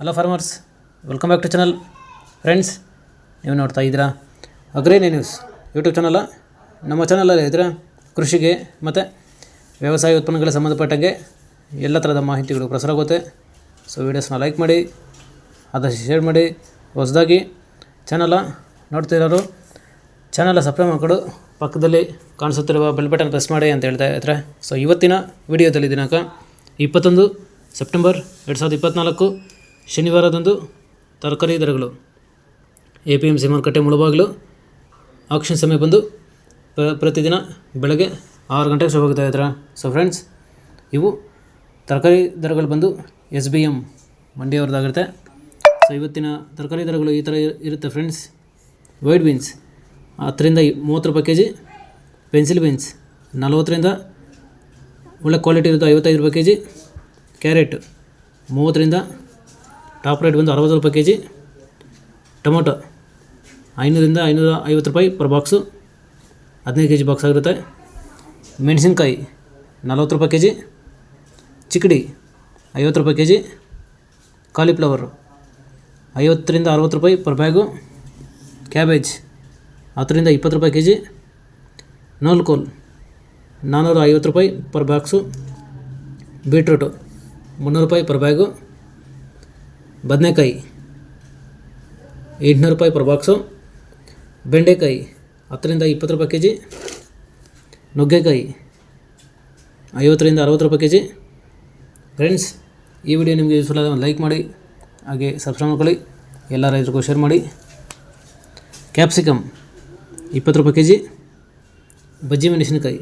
Hello farmers, welcome back to channel. Friends, ನೀವು ನೋಡ್ತಾ ಇದ್ದೀರಾ ಅಗ್ರೇನಿ ನ್ಯೂಸ್ ಯೂಟ್ಯೂಬ್ ಚಾನಲ. ನಮ್ಮ ಚಾನಲಲ್ಲಿ ಇದ್ದರೆ ಕೃಷಿಗೆ ಮತ್ತು ವ್ಯವಸಾಯ ಉತ್ಪನ್ನಗಳಿಗೆ ಸಂಬಂಧಪಟ್ಟಂಗೆ ಎಲ್ಲ ಥರದ ಮಾಹಿತಿಗಳು ಪ್ರಸಾರ ಆಗುತ್ತೆ. ಸೊ ವೀಡಿಯೋಸ್ನ ಲೈಕ್ ಮಾಡಿ, ಆದಷ್ಟು ಶೇರ್ ಮಾಡಿ. ಹೊಸದಾಗಿ ಚಾನಲ ನೋಡ್ತಿರೋರು ಚಾನಲ ಸಬ್ಸ್ಕ್ರೈಬ್ ಮಾಡಿಕೊಂಡು ಪಕ್ಕದಲ್ಲಿ ಕಾಣಿಸುತ್ತಿರುವ ಬೆಲ್ ಬಟನ್ ಪ್ರೆಸ್ ಮಾಡಿ ಅಂತ ಹೇಳ್ತಾ ಇದ್ದಾರೆ. ಸೊ ಇವತ್ತಿನ ವಿಡಿಯೋದಲ್ಲಿ ದಿನಾಂಕ 21 ಸೆಪ್ಟೆಂಬರ್ 2024 ಶನಿವಾರದಂದು ತರಕಾರಿ ದರಗಳು APMC ಮಾರುಕಟ್ಟೆ ಮುಳುಬಾಗಿಲು ಆಕ್ಷನ್ ಸಮಯ ಬಂದು ಪ್ರತಿದಿನ ಬೆಳಗ್ಗೆ 6 ಗಂಟೆಗೆ ಶುರುವಾಗ್ತಾ ಇದ್ದಾರೆ. ಸೊ ಫ್ರೆಂಡ್ಸ್, ಇವು ತರಕಾರಿ ದರಗಳು ಬಂದು SBM ಮಂಡಿಯವ್ರದ್ದಾಗಿರುತ್ತೆ. ಸೊ ಇವತ್ತಿನ ತರಕಾರಿ ದರಗಳು ಈ ಥರ ಇರುತ್ತೆ ಫ್ರೆಂಡ್ಸ್. ವೈಟ್ ಬೀನ್ಸ್ 10 ರಿಂದ 30 ರೂಪಾಯಿ kg, ಪೆನ್ಸಿಲ್ ಬೀನ್ಸ್ 40 ರಿಂದ ಒಳ್ಳೆ ಕ್ವಾಲಿಟಿ ಇರುತ್ತೆ 55 ರೂಪಾಯಿ kg, ಕ್ಯಾರೆಟ್ 30 ರಿಂದ ಟಾಪ್ ರೇಟ್ ಬಂದು 60 ರೂಪಾಯಿ kg, ಟೊಮೊಟೊ 500 ರಿಂದ 550 ರೂಪಾಯಿ ಪರ್ ಬಾಕ್ಸು, 15 kg ಬಾಕ್ಸ್ ಆಗಿರುತ್ತೆ. ಮೆಣಸಿನ್ಕಾಯಿ 40 ರೂಪಾಯಿ kg, ಚಿಕ್ಕಡಿ 50 ರೂಪಾಯಿ kg, ಕಾಲಿಫ್ಲವರು 50 ರಿಂದ 60 ರೂಪಾಯಿ ಪರ್ ಬ್ಯಾಗು, ಕ್ಯಾಬೇಜ್ 10 ರಿಂದ 20 ರೂಪಾಯಿ kg, ನೂಲ್ಕೋಲ್ 450 ರೂಪಾಯಿ ಪರ್ ಬಾಕ್ಸು, ಬೀಟ್ರೂಟು 300 ರೂಪಾಯಿ ಪರ್ ಬ್ಯಾಗು, ಬದನೆಕಾಯಿ 800 ರೂಪಾಯಿ ಪರ್ ಬಾಕ್ಸು, ಬೆಂಡೆಕಾಯಿ 10 ರಿಂದ 20 ರೂಪಾಯಿ kg, ನುಗ್ಗೆಕಾಯಿ 50 ರಿಂದ 60 ರೂಪಾಯಿ kg. ಫ್ರೆಂಡ್ಸ್, ಈ ವಿಡಿಯೋ ನಿಮಗೆ ಯೂಸ್ಫುಲ್ ಆದ ಲೈಕ್ ಮಾಡಿ, ಹಾಗೆ ಸಬ್ಸ್ಕ್ರೈಬ್ ಮಾಡ್ಕೊಳ್ಳಿ, ಎಲ್ಲ ರೈತರಿಗೂ ಶೇರ್ ಮಾಡಿ. ಕ್ಯಾಪ್ಸಿಕಮ್ 20 ರೂಪಾಯಿ kg, ಬಜ್ಜಿ ಮೆಣಸಿನಕಾಯಿ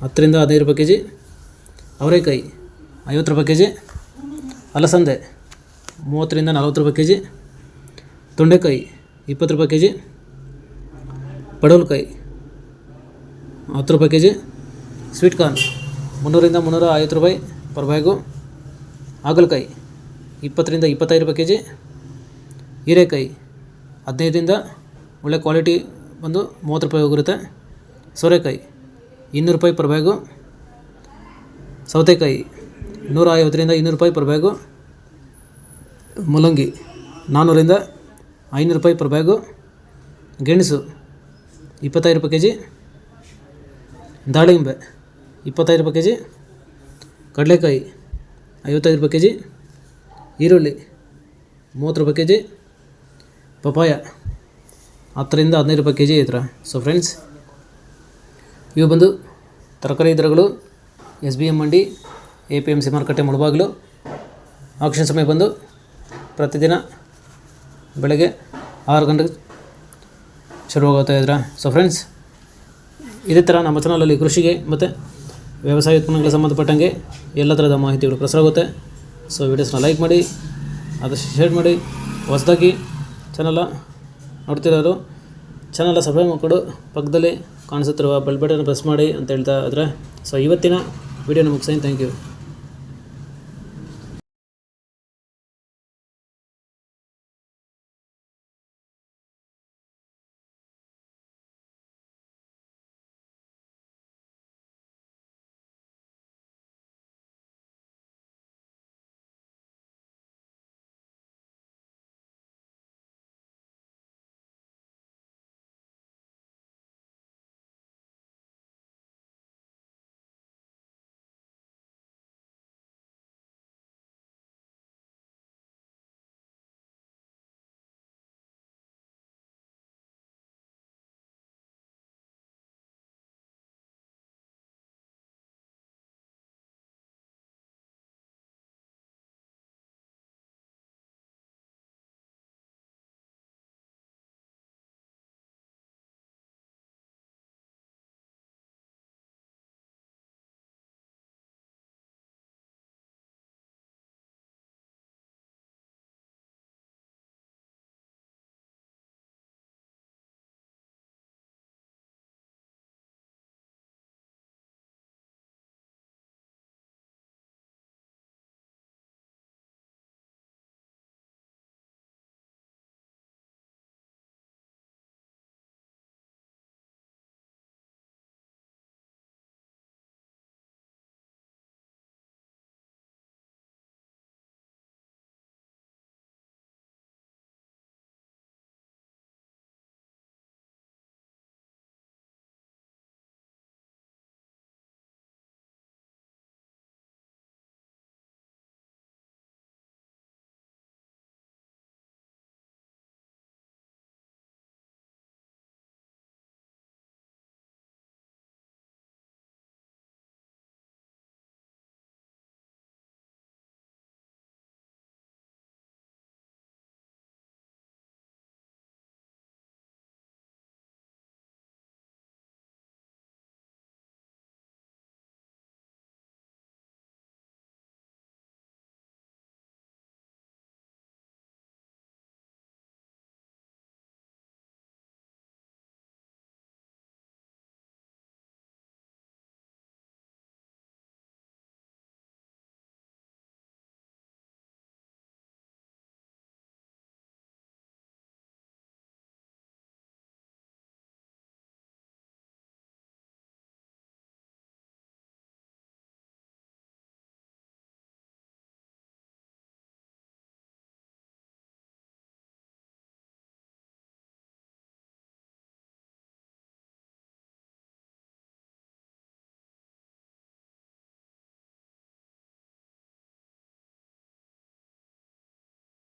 10 ರಿಂದ 15 ರೂಪಾಯಿ kg, ಅವರೆಕಾಯಿ 50 ರೂಪಾಯಿ kg, ಅಲಸಂದೆ 30 ರಿಂದ 40 ರೂಪಾಯಿ kg, ತೊಂಡೆಕಾಯಿ 20 ರೂಪಾಯಿ kg, ಪಡವಲಕಾಯಿ 10 ರೂಪಾಯಿ kg, ಸ್ವೀಟ್ ಕಾರ್ನ್ 300 ರಿಂದ 350 ರೂಪಾಯಿ ಪರ್ ಬ್ಯಾಗು, ಹಾಗಲಕಾಯಿ 20 ರಿಂದ 25 ರೂಪಾಯಿ kg, ಹೀರೆಕಾಯಿ 15 ರಿಂದ ಒಳ್ಳೆ ಕ್ವಾಲಿಟಿ ಬಂದು 30 ರೂಪಾಯಿ ಹೋಗಿರುತ್ತೆ. ಸೋರೆಕಾಯಿ 200 ರೂಪಾಯಿ ಪರ್ ಬ್ಯಾಗು, ಸೌತೆಕಾಯಿ 150 ರಿಂದ 200 ರೂಪಾಯಿ ಪರ್ ಬ್ಯಾಗು, ಮೂಲಂಗಿ 400 ರಿಂದ 500 ರೂಪಾಯಿ ಪರ್ ಬ್ಯಾಗು, ಗೆಣಸು 25 ರೂಪಾಯಿ kg, ದಾಳಿಂಬೆ 25 ರೂಪಾಯಿ kg, ಕಡಲೆಕಾಯಿ 55 ರೂಪಾಯಿ kg, ಈರುಳ್ಳಿ 30 ರೂಪಾಯಿ kg, ಪಪಾಯ 10 ರಿಂದ 15 ರೂಪಾಯಿ kg ಈ ಥರ. ಸೊ ಫ್ರೆಂಡ್ಸ್, ಇವು ಬಂದು ತರಕಾರಿ ದರಗಳು SBM ಮಂಡಿ APMC ಮಾರುಕಟ್ಟೆ ಮುಳುಬಾಗಿಲು ಆಕ್ಷನ್ ಸಮಯ ಬಂದು ಪ್ರತಿದಿನ ಬೆಳಗ್ಗೆ 6 ಗಂಟೆಗೆ ಶುರುವಾಗುತ್ತಾ ಇದ್ದಾರೆ. ಸೊ ಫ್ರೆಂಡ್ಸ್, ಇದೇ ಥರ ನಮ್ಮ ಚಾನಲಲ್ಲಿ ಕೃಷಿಗೆ ಮತ್ತು ವ್ಯವಸಾಯ ಉತ್ಪನ್ನಗಳಿಗೆ ಸಂಬಂಧಪಟ್ಟಂಗೆ ಎಲ್ಲ ಥರದ ಮಾಹಿತಿಗಳು ಪ್ರಸಾರ ಆಗುತ್ತೆ. ಸೊ ವೀಡಿಯೋಸ್ನ ಲೈಕ್ ಮಾಡಿ, ಆದಷ್ಟು ಶೇರ್ ಮಾಡಿ. ಹೊಸದಾಗಿ ಚಾನಲ ನೋಡ್ತಿರೋರು ಚಾನಲ ಸಬ್ಸ್ಕ್ರೈಬ್ ಮಾಡಿಕೊಂಡು ಪಕ್ಕದಲ್ಲಿ ಕಾಣಿಸುತ್ತಿರುವ ಬೆಲ್ ಬಟನ್ ಪ್ರೆಸ್ ಮಾಡಿ ಅಂತ ಹೇಳ್ತಾ ಇದ್ದಾರೆ. ಸೊ ಇವತ್ತಿನ ವಿಡಿಯೋನ ಮುಗಿಸ್ತೀನಿ. Thank you.